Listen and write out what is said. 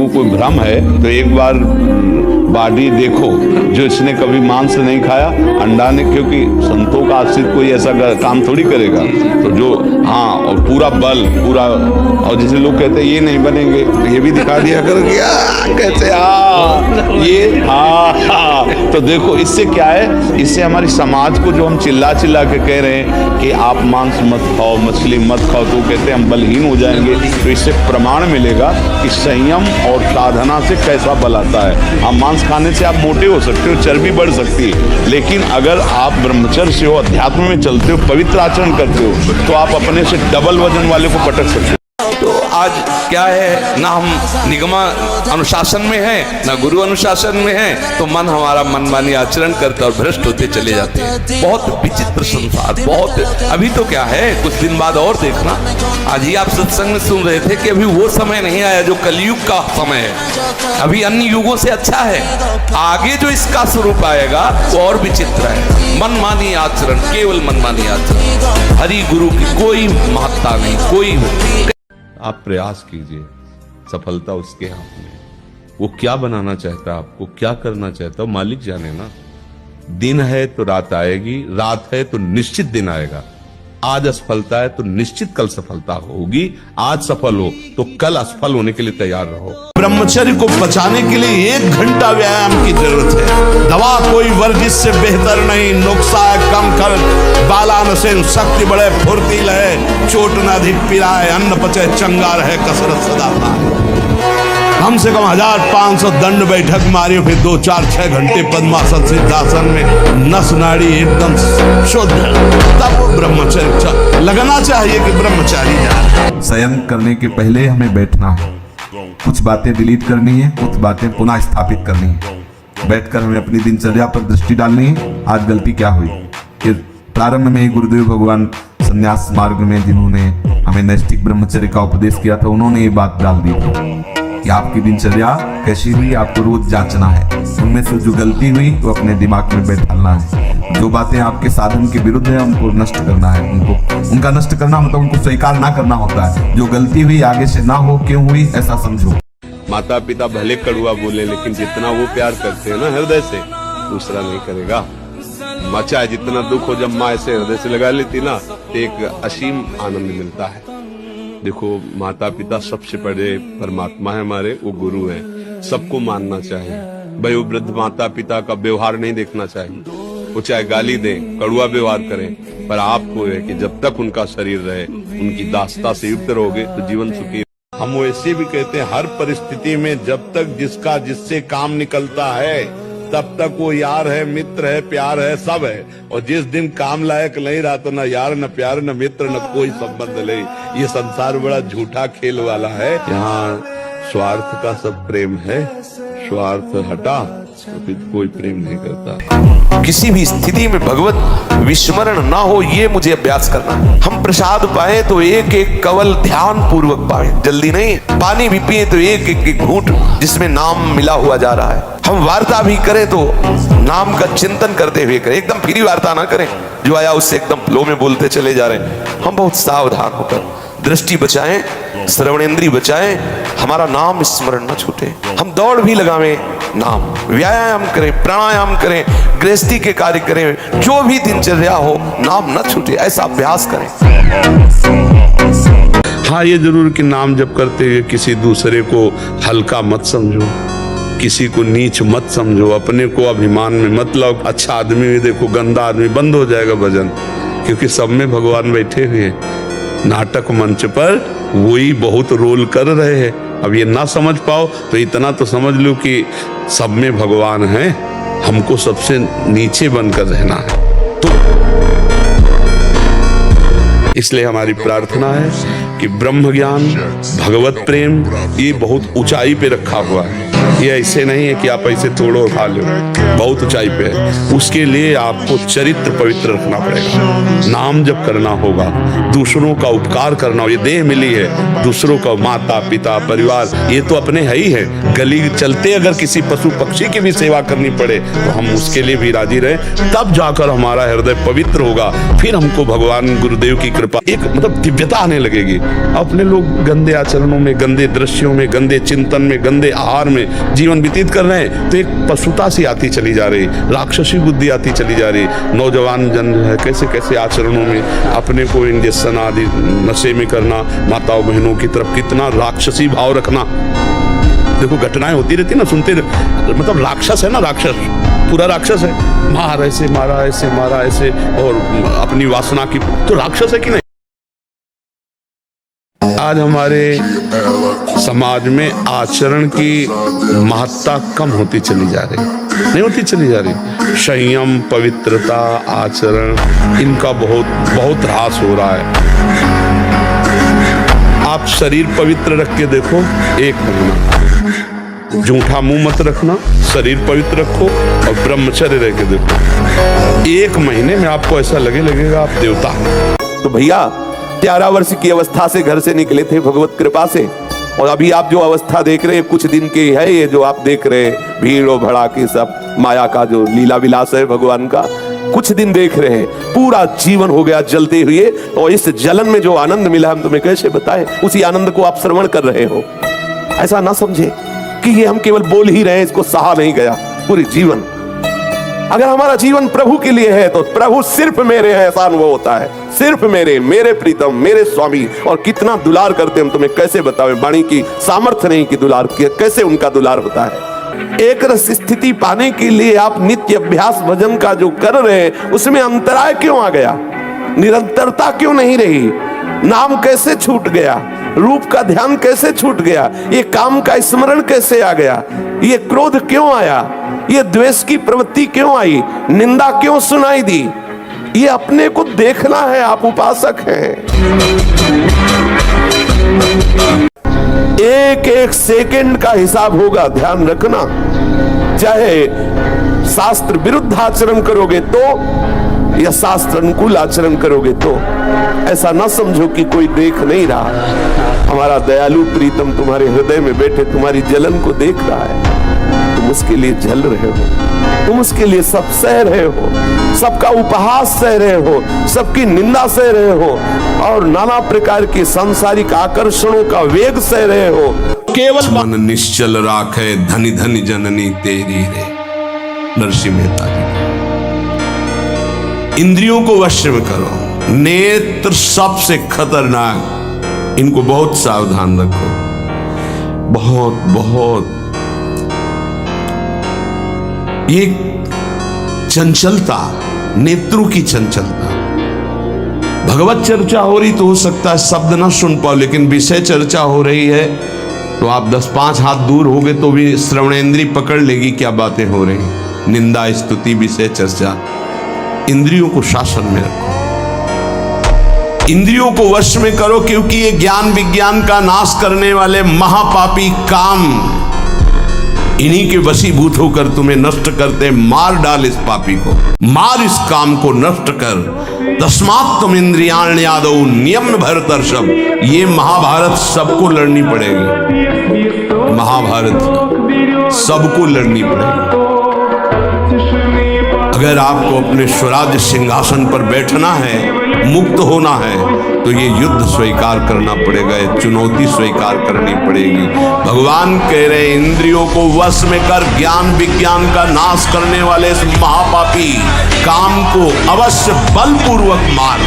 वो कोई भ्रम है तो एक बार बॉडी देखो, जो इसने कभी मांस नहीं खाया, अंडा ने, क्योंकि संतों का आश्रित कोई ऐसा काम थोड़ी करेगा, तो जो हाँ और पूरा बल पूरा, और जैसे लोग कहते हैं ये नहीं बनेंगे तो ये भी दिखा दिया कर कैसे ये तो देखो इससे क्या है, इससे हमारी समाज को जो हम चिल्ला चिल्ला के कह रहे हैं कि आप मांस मत खाओ, मछली मत खाओ, तो कहते हैं हम बलहीन हो जाएंगे, तो इससे प्रमाण मिलेगा कि संयम और साधना से कैसा बल आता है। हम मांस खाने से आप मोटे हो सकते हो, चर्बी बढ़ सकती है, लेकिन अगर आप ब्रह्मचर्य से हो, अध्यात्म में चलते हो, पवित्र आचरण करते हो, तो आप अपने से डबल वजन वाले को पटक सकते हो। तो आज क्या है, ना हम निगमा अनुशासन में हैं, ना गुरु अनुशासन में हैं, तो मन हमारा मनमानी आचरण करता और भ्रष्ट होते चले जाते हैं। बहुत विचित्र संसार, बहुत। अभी तो क्या है, कुछ दिन बाद और देखना, आज ही आप सत्संग में सुन रहे थे कि अभी वो समय नहीं आया जो कलयुग का समय है, अभी अन्य युगों से अच्छा है, आगे जो इसका स्वरूप आएगा वो और विचित्र है। मनमानी आचरण, केवल मनमानी आचरण, हरि गुरु की कोई महत्ता नहीं, कोई। आप प्रयास कीजिए, सफलता उसके हाथ में। वो क्या बनाना चाहता है, आपको क्या करना चाहता है, मालिक जाने ना। दिन है तो रात आएगी, रात है तो निश्चित दिन आएगा। आज असफलता है तो निश्चित कल सफलता होगी। आज सफल हो तो कल असफल होने के लिए तैयार रहो। ब्रह्मचर्य को बचाने के लिए 1 घंटा व्यायाम की जरूरत है। दवा कोई वर्जिश से बेहतर नहीं, नुक्सा है कम खर्च, बालान से शक्ति बढ़े, फुर्ती लहे, चोट न अधिक पिराए, अन्न पचे चंगा रहे, कसरत सदा पाए। कम से कम 1500 दंड बैठक मारी, फिर 2, 4, 6 घंटे पद्मासन सिद्धासन में नस नाड़ी एकदम शुद्ध, तब ब्रह्मचर्य लगना चाहिए कि ब्रह्मचारी जाए। शयन करने के पहले हमें बैठना है, कुछ बातें डिलीट करनी है, कुछ बातें पुनः स्थापित करनी है। बैठकर हमें अपनी दिनचर्या पर दृष्टि डालनी है, आज गलती क्या हुई। फिर प्रारंभ में ही गुरुदेव भगवान संन्यास मार्ग में जिन्होंने हमें नैष्ठिक ब्रह्मचर्य का उपदेश किया था, उन्होंने ये बात डाल दी थी कि आपकी दिनचर्या कैसी हुई, आपको रोज जांचना है। उनमें से जो गलती हुई वो अपने दिमाग में बैठाना है। जो बातें आपके साधन के विरुद्ध है उनको नष्ट करना है, उनका नष्ट करना मतलब उनको स्वीकार ना करना होता है। जो गलती हुई आगे से ना हो, क्यों हुई ऐसा समझो। माता पिता भले कड़वा बोले, लेकिन जितना वो प्यार करते हैं ना हृदय से, दूसरा नहीं करेगा। चाहे जितना दुख हो, जब माँ ऐसे हृदय से लगा लेती ना, तो एक असीम आनंद मिलता है। देखो, माता पिता सबसे बड़े परमात्मा है हमारे, वो गुरु है, सबको मानना चाहिए। भाई वो वृद्ध माता पिता का व्यवहार नहीं देखना चाहिए, वो चाहे गाली दें, कड़वा व्यवहार करें, पर आपको है कि जब तक उनका शरीर रहे, उनकी दासता से युक्त रहोगे तो जीवन सुखी। हम वैसे भी कहते हैं, हर परिस्थिति में जब तक जिसका जिससे काम निकलता है, तब तक वो यार है, मित्र है, प्यार है, सब है। और जिस दिन काम लायक नहीं रहा तो न यार, न प्यार, न मित्र, न कोई संबंध नहीं। ये संसार बड़ा झूठा खेल वाला है। यहाँ स्वार्थ का सब प्रेम है, स्वार्थ हटा तो फिर कोई प्रेम नहीं करता। किसी भी स्थिति में भगवत विस्मरण ना हो, ये मुझे अभ्यास करना है। हम प्रसाद पाए तो एक एक कवल ध्यान पूर्वक पाए, जल्दी नहीं। पानी भी पिए तो एक एक घूंट जिसमें नाम मिला हुआ जा रहा है। हम वार्ता भी करें तो नाम का चिंतन करते हुए करें, एकदम फ्री वार्ता ना करें, जो आया उससे एकदम फ्लो में बोलते चले जा रहे हैं। हम बहुत सावधान होकर दृष्टि बचाएं, श्रवणेंद्रिय बचाएं, हमारा नाम स्मरण न छूटे। हम दौड़ भी लगावें, नाम, व्यायाम करें, प्राणायाम करें, गृहस्थी के कार्य करें, जो भी दिनचर्या हो, नाम न छूटे, ऐसा अभ्यास करें। हाँ, ये जरूर कि नाम जप करते हुए किसी दूसरे को हल्का मत समझो, किसी को नीच मत समझो, अपने को अभिमान में मत लाओ। अच्छा आदमी में देखो, गंदा आदमी, बंद हो जाएगा भजन, क्योंकि सब में भगवान बैठे हुए हैं। नाटक मंच पर वही बहुत रोल कर रहे हैं। अब ये ना समझ पाओ तो इतना तो समझ लो कि सब में भगवान है, हमको सबसे नीचे बनकर रहना है। तो इसलिए हमारी प्रार्थना है कि ब्रह्म ज्ञान, भगवत प्रेम, ये बहुत ऊंचाई पे रखा हुआ है। ये ऐसे नहीं है कि आप ऐसे तोड़ो खा लो, बहुत ऊंचाई पे है। उसके लिए आपको चरित्र पवित्र रखना पड़ेगा, नाम जप करना होगा, दूसरों का उपकार करना हो। ये देह मिली है, दूसरों का माता पिता परिवार ये तो अपने है ही है। गली चलते अगर किसी पशु पक्षी की भी सेवा करनी पड़े तो हम उसके लिए भी राजी रहे, तब जाकर हमारा हृदय पवित्र होगा। फिर हमको भगवान गुरुदेव की कृपा एक मतलब दिव्यता आने लगेगी। अपने लोग गंदे आचरणों में, गंदे दृश्यों में, गंदे चिंतन में, गंदे आहार में जीवन व्यतीत कर रहे हैं तो एक पशुता सी आती चली जा रही, राक्षसी बुद्धि आती चली जा रही। नौजवान जन है कैसे कैसे आचरणों में अपने को इंजेक्शन आदि नशे में करना, माताओं बहनों की तरफ कितना राक्षसी भाव रखना। देखो घटनाएं होती रहती ना, सुनते मतलब राक्षस है ना, राक्षस पूरा राक्षस है, मार ऐसे मारा ऐसे मारा ऐसे, और अपनी वासना की तो राक्षस है कि नहीं। आज हमारे समाज में आचरण की महत्ता कम होती चली जा रही, नहीं होती चली जा रही। संयम, पवित्रता, आचरण इनका बहुत बहुत ह्रास हो रहा है। आप शरीर पवित्र रख के देखो, 1 महीना जूठा मुंह मत रखना, शरीर पवित्र रखो और ब्रह्मचर्य रह के देखो, 1 महीने में आपको ऐसा लगेगा आप देवता हैं। तो भैया 11 वर्ष की अवस्था से घर से निकले थे भगवत कृपा से, और अभी आप जो अवस्था देख रहे हैं कुछ दिन की है। ये जो आप देख रहे हैं भीड़ भड़ाके सब माया का जो लीला विलास है भगवान का, कुछ दिन देख रहे हैं, पूरा जीवन हो गया जलते हुए। और इस जलन में जो आनंद मिला हम तुम्हें कैसे बताएं, उसी आनंद को आप श्रवण कर रहे हो। ऐसा ना समझे कि ये हम केवल बोल ही रहे हैं, इसको सहा नहीं गया पूरी जीवन। अगर हमारा जीवन प्रभु के लिए है तो प्रभु सिर्फ मेरे हैं ऐसा अनुभव होता है, सिर्फ मेरे प्रीतम, मेरे स्वामी। और कितना दुलार करते हम तुम्हें कैसे बताएं, वाणी की सामर्थ्य नहीं कि दुलार कैसे उनका दुलार होता है। एक रस स्थिति पाने के लिए आप नित्य अभ्यास भजन का जो कर रहे हैं उसमें अंतराय क्यों आ गया, निरंतरता क्यों नहीं रही, नाम कैसे छूट गया, रूप का ध्यान कैसे छूट गया, ये काम का स्मरण कैसे आ गया, ये क्रोध क्यों आया, ये द्वेष की प्रवृत्ति क्यों आई, निंदा क्यों सुनाई दी। ये अपने को देखना है, आप उपासक हैं। एक एक सेकंड का हिसाब होगा, ध्यान रखना। चाहे शास्त्र विरुद्ध आचरण करोगे तो या शास्त्र अनुकूल आचरण करोगे तो, ऐसा ना समझो कि कोई देख नहीं रहा। हमारा दयालु प्रीतम तुम्हारे हृदय में बैठे तुम्हारी जलन को देख रहा है। तुम उसके लिए जल रहे हो, तुम उसके लिए सब सह रहे हो, सबका उपहास सह रहे हो, सबकी निंदा सह रहे हो, और नाना प्रकार के सांसारिक आकर्षणों का वेग सह रहे हो। केवल मन निश्चल राखे धनी धनी जननी तेरी रे, नरसिंह मेहता जी। इंद्रियों को वश में करो, नेत्र सबसे खतरनाक, इनको बहुत सावधान रखो, बहुत बहुत। ये चंचलता, नेत्रों की चंचलता। भगवत चर्चा हो रही तो हो सकता है शब्द ना सुन पाओ, लेकिन विषय चर्चा हो रही है तो आप 10-5 हाथ दूर हो गए तो भी श्रवणेंद्री पकड़ लेगी क्या बातें हो रही। निंदा, स्तुति, विषय चर्चा, इंद्रियों को शासन में रखो, इंद्रियों को वश में करो, क्योंकि ये ज्ञान विज्ञान का नाश करने वाले महापापी काम इन्हीं के वशीभूत होकर तुम्हें नष्ट करते। मार डाल इस पापी को, मार इस काम को नष्ट कर। तस्मात् तुम इंद्रियाण्यादौ नियम भरतर्षभ। ये महाभारत सबको लड़नी पड़ेगी, महाभारत सबको लड़नी पड़ेगी। अगर आपको अपने स्वराज्य सिंहासन पर बैठना है, मुक्त होना है, तो ये युद्ध स्वीकार करना पड़ेगा, ये चुनौती स्वीकार करनी पड़ेगी। भगवान कह रहे इंद्रियों को वश में कर, ज्ञान विज्ञान का नाश करने वाले इस महापापी काम को अवश्य बलपूर्वक मार।